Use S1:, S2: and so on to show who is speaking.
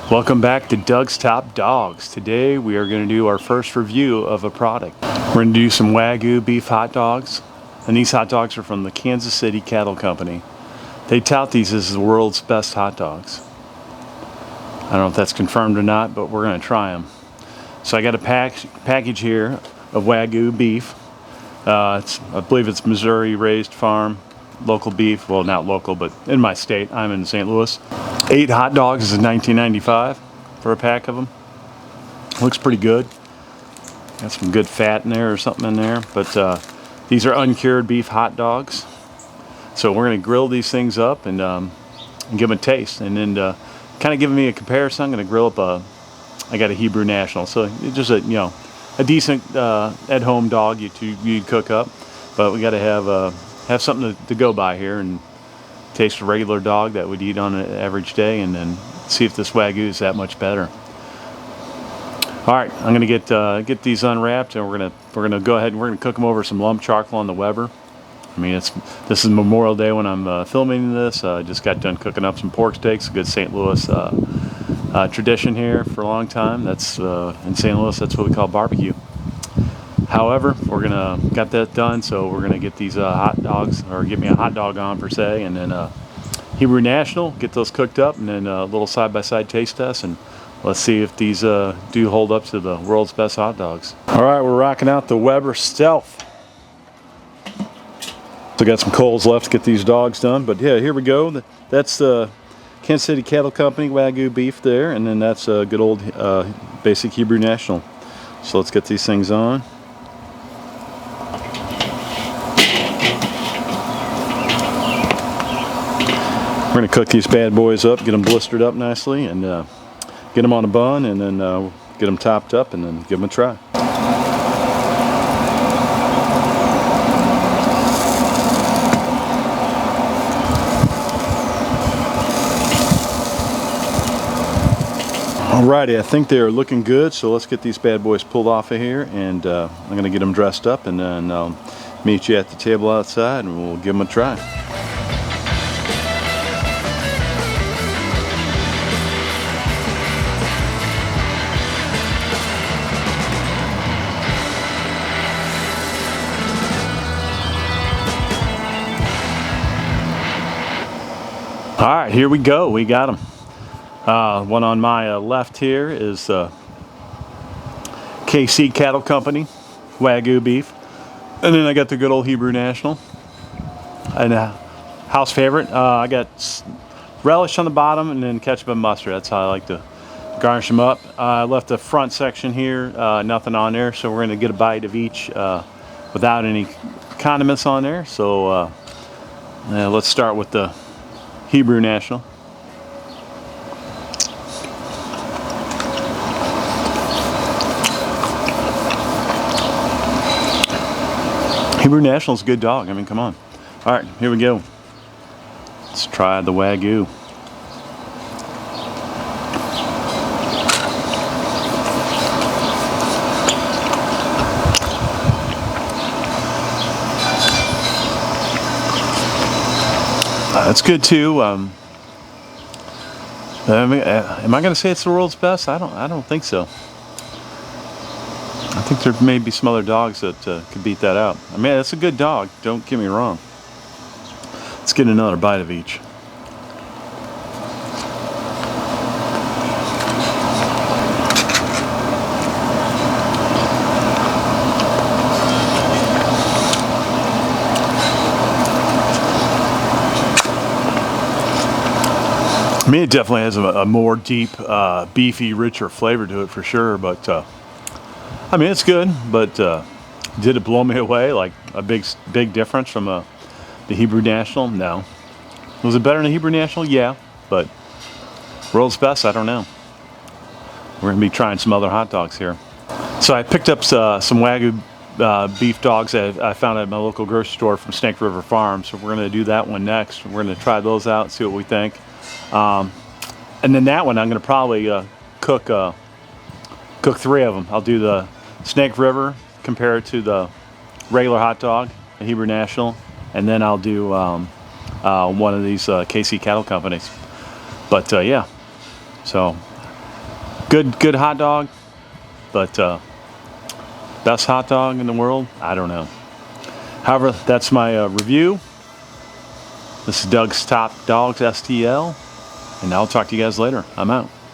S1: Welcome back to Doug's Top Dogs. Today we are going to do our first review of a product. We're going to do some Wagyu beef hot dogs, and these hot dogs are from the Kansas City Cattle Company. They tout these as the world's best hot dogs. I don't know if that's confirmed or not, but we're going to try them. So I got a package here of Wagyu beef. I believe it's Missouri raised farm, local beef. Well, not local, but in my state. I'm in St. Louis. 8 hot dogs is $19.95 for a pack of them. Looks pretty good. Got some good fat in there or something in there. But these are uncured beef hot dogs. So we're going to grill these things up and give them a taste. And then kind of giving me a comparison, I'm going to grill up I got a Hebrew National. So just a decent at-home dog you cook up. But we got to have something to go by here and taste a regular dog that would eat on an average day, and then see if this Wagyu is that much better. All right, I'm gonna get these unwrapped, and we're gonna go ahead and we're gonna cook them over some lump charcoal on the Weber. I mean, this is Memorial Day when I'm filming this. I just got done cooking up some pork steaks. A good St. Louis tradition here for a long time. That's in St. Louis. That's what we call barbecue. However, we're got that done, so we're gonna get these hot dogs, or get me a hot dog on per se, and then Hebrew National, get those cooked up, and then a little side-by-side taste test, and let's see if these do hold up to the world's best hot dogs. All right, we're rocking out the Weber Stealth. So got some coals left to get these dogs done, but yeah, here we go. That's the Kansas City Cattle Company Wagyu beef there, and then that's a good old basic Hebrew National. So let's get these things on. We're going to cook these bad boys up, get them blistered up nicely, and get them on a bun, and then get them topped up, and then give them a try. Alrighty, I think they're looking good, so let's get these bad boys pulled off of here, and I'm going to get them dressed up, and then I'll meet you at the table outside, and we'll give them a try. Alright, here we go. We got them. One on my left here is KC Cattle Company Wagyu beef. And then I got the good old Hebrew National. And house favorite, I got relish on the bottom and then ketchup and mustard. That's how I like to garnish them up. I left the front section here, nothing on there. So we're going to get a bite of each without any condiments on there. So let's start with the Hebrew National. Hebrew National is a good dog. I mean, come on. All right, here we go. Let's try the Wagyu. That's good too. Am I going to say it's the world's best? I don't think so. I think there may be some other dogs that could beat that out. I mean, it's a good dog. Don't get me wrong. Let's get another bite of each. I mean, it definitely has a more deep, beefy, richer flavor to it for sure. But I mean, it's good. But did it blow me away? Like a big difference from the Hebrew National? No. Was it better than the Hebrew National? Yeah. But world's best? I don't know. We're gonna be trying some other hot dogs here. So I picked up some Wagyu beef dogs that I found at my local grocery store from Snake River Farm. So we're gonna do that one next. We're gonna try those out, see what we think. And then that one I'm going to probably cook 3 of them. I'll do the Snake River, compare it to the regular hot dog, the Hebrew National, and then I'll do one of these KC Cattle Companies. But yeah, so Good hot dog, but best hot dog in the world? I don't know. However, that's my review. This is Doug's Top Dogs STL, and I'll talk to you guys later. I'm out.